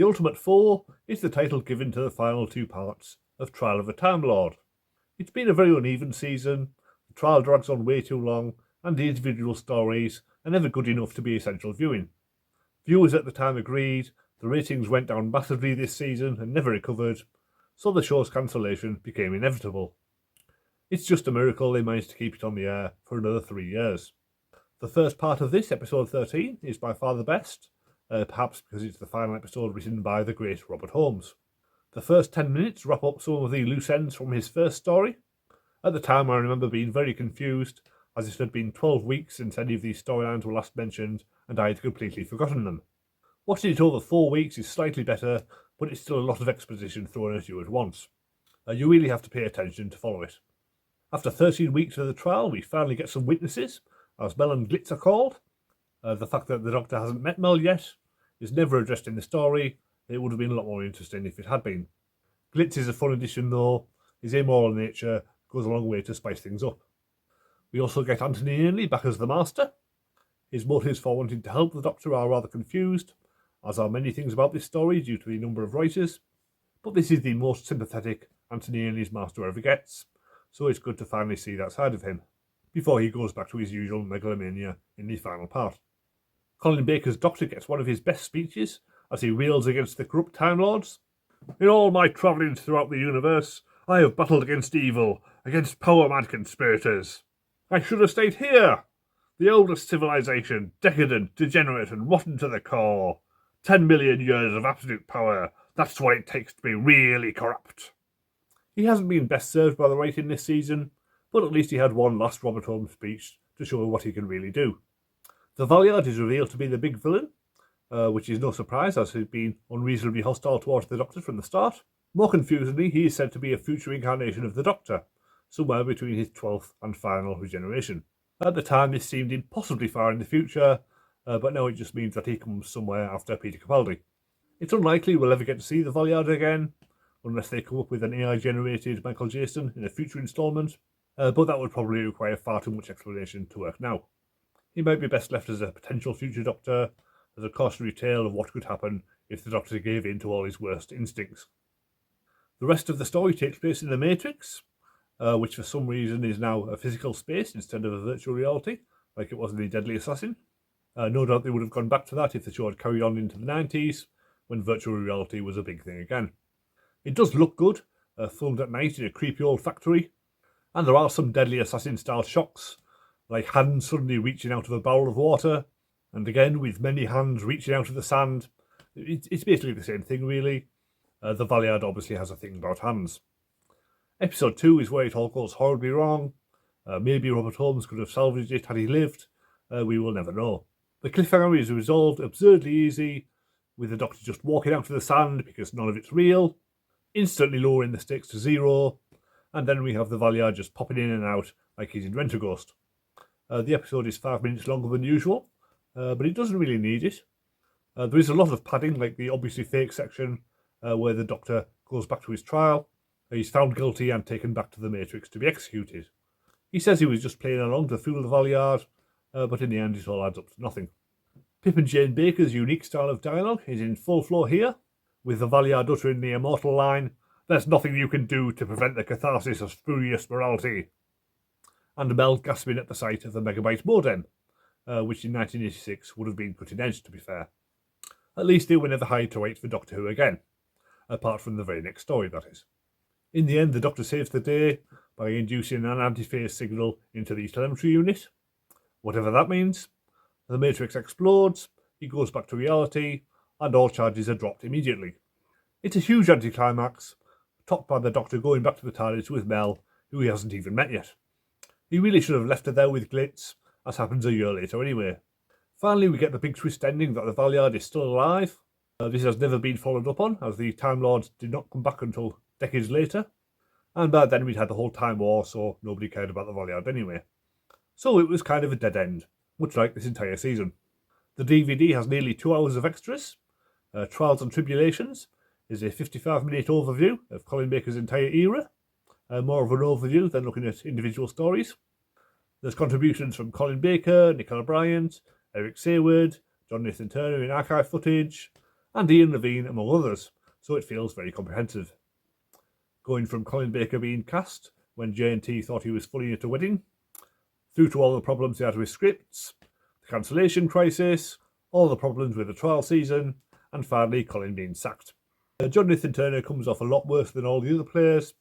The Ultimate Four is the title given to the final two parts of Trial of a Time Lord. It's been a very uneven season, the trial drags on way too long, and the individual stories are never good enough to be essential viewing. Viewers at the time agreed the ratings went down massively this season and never recovered, so the show's cancellation became inevitable. It's just a miracle they managed to keep it on the air for another 3 years. The first part of this, episode 13, is by far the best, perhaps because it's the final episode written by the great Robert Holmes. The first 10 minutes wrap up some of the loose ends from his first story. At the time, I remember being very confused, as it had been 12 weeks since any of these storylines were last mentioned, and I had completely forgotten them. Watching it over 4 weeks is slightly better, but it's still a lot of exposition thrown at you at once. You really have to pay attention to follow it. After 13 weeks of the trial, we finally get some witnesses, as Mel and Glitz are called. The fact that the Doctor hasn't met Mel yet is never addressed in the story. It would have been a lot more interesting if it had been. Glitz is a fun addition though. His amoral nature goes a long way to spice things up. We also get Anthony Ainley back as the Master. His motives for wanting to help the Doctor are rather confused, as are many things about this story due to the number of writers. But this is the most sympathetic Anthony Ainley's Master ever gets, so it's good to finally see that side of him, before he goes back to his usual megalomania in the final part. Colin Baker's Doctor gets one of his best speeches as he rails against the corrupt Time Lords. In all my travellings throughout the universe, I have battled against evil, against power-mad conspirators. I should have stayed here! The oldest civilization, decadent, degenerate and rotten to the core. 10 million years of absolute power, that's what it takes to be really corrupt. He hasn't been best served by the writing this season, but at least he had one last Robert Holmes speech to show what he can really do. The Valeyard is revealed to be the big villain, which is no surprise as he's been unreasonably hostile towards the Doctor from the start. More confusingly, he is said to be a future incarnation of the Doctor, somewhere between his 12th and final regeneration. At the time, this seemed impossibly far in the future, but now it just means that he comes somewhere after Peter Capaldi. It's unlikely we'll ever get to see the Valeyard again, unless they come up with an AI-generated Michael Jason in a future instalment, but that would probably require far too much explanation to work now. He might be best left as a potential future Doctor, as a cautionary tale of what could happen if the Doctor gave in to all his worst instincts. The rest of the story takes place in the Matrix, which for some reason is now a physical space instead of a virtual reality, like it was in The Deadly Assassin. No doubt they would have gone back to that if the show had carried on into the 90s, when virtual reality was a big thing again. It does look good, filmed at night in a creepy old factory, and there are some Deadly Assassin-style shocks, like hands suddenly reaching out of a barrel of water, and again with many hands reaching out of the sand. It's basically the same thing, really. The Valeyard obviously has a thing about hands. Episode 2 is where it all goes horribly wrong. Maybe Robert Holmes could have salvaged it had he lived. We will never know. The cliffhanger is resolved absurdly easy, with the Doctor just walking out of the sand because none of it's real, instantly lowering the stakes to 0, and then we have the Valeyard just popping in and out like he's in Rent-A-Ghost. The episode is 5 minutes longer than usual, but it doesn't really need it. There is a lot of padding, like the obviously fake section, where the Doctor goes back to his trial. He's found guilty and taken back to the Matrix to be executed. He says he was just playing along to fool the Valeyard, but in the end it all adds up to nothing. Pip and Jane Baker's unique style of dialogue is in full flow here, with the Valeyard uttering the immortal line, "There's nothing you can do to prevent the catharsis of spurious morality," and Mel gasping at the sight of the megabyte modem, which in 1986 would have been cutting edge, to be fair. At least they were never hired to wait for Doctor Who again, apart from the very next story, that is. In the end, the Doctor saves the day by inducing an anti-phase signal into the telemetry unit, whatever that means. The Matrix explodes, he goes back to reality, and all charges are dropped immediately. It's a huge anticlimax, topped by the Doctor going back to the TARDIS with Mel, who he hasn't even met yet. He really should have left her there with Glitz, as happens a year later anyway. Finally, we get the big twist ending that the Valeyard is still alive. This has never been followed up on, as the Time Lords did not come back until decades later, and by then we'd had the whole Time War, so nobody cared about the Valeyard anyway. So it was kind of a dead end, much like this entire season. The DVD has nearly 2 hours of extras. Trials and Tribulations is a 55-minute overview of Colin Baker's entire era, more of an overview than looking at individual stories. There's contributions from Colin Baker, Nicola Bryant, Eric Sayward, John Nathan Turner in archive footage, and Ian Levine among others, so it feels very comprehensive. Going from Colin Baker being cast when J&T thought he was fully at a wedding, through to all the problems he had with scripts, the cancellation crisis, all the problems with the trial season, and finally Colin being sacked. John Nathan Turner comes off a lot worse than all the other players,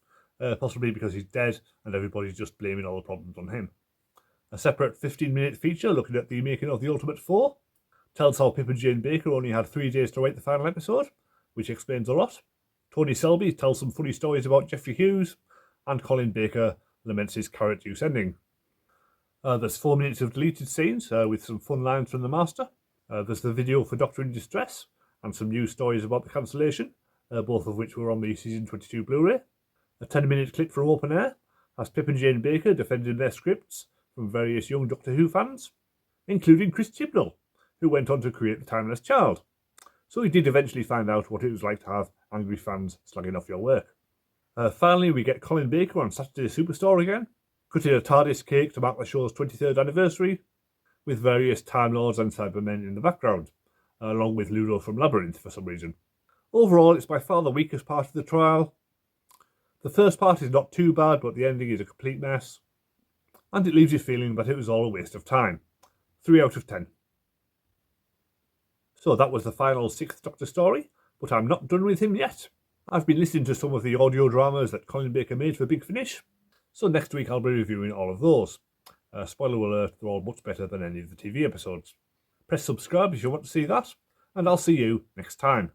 possibly because he's dead and everybody's just blaming all the problems on him. A separate 15-minute feature looking at the making of The Ultimate Four tells how Pip and Jane Baker only had 3 days to write the final episode, which explains a lot. Tony Selby tells some funny stories about Geoffrey Hughes, and Colin Baker laments his carrot juice ending. There's 4 minutes of deleted scenes with some fun lines from the Master. There's the video for Doctor in Distress and some news stories about the cancellation, both of which were on the Season 22 Blu-ray. A 10-minute clip from Open Air has Pip and Jane Baker defending their scripts from various young Doctor Who fans, including Chris Chibnall, who went on to create The Timeless Child. So he did eventually find out what it was like to have angry fans slagging off your work. Finally, we get Colin Baker on Saturday Superstore again, cutting a TARDIS cake to mark the show's 23rd anniversary, with various Time Lords and Cybermen in the background, along with Ludo from Labyrinth for some reason. Overall, it's by far the weakest part of the trial. The first part is not too bad, but the ending is a complete mess, and it leaves you feeling that it was all a waste of time. 3 out of 10. So that was the final 6th Doctor story, but I'm not done with him yet. I've been listening to some of the audio dramas that Colin Baker made for Big Finish, so next week I'll be reviewing all of those. Spoiler alert, they're all much better than any of the TV episodes. Press subscribe if you want to see that, and I'll see you next time.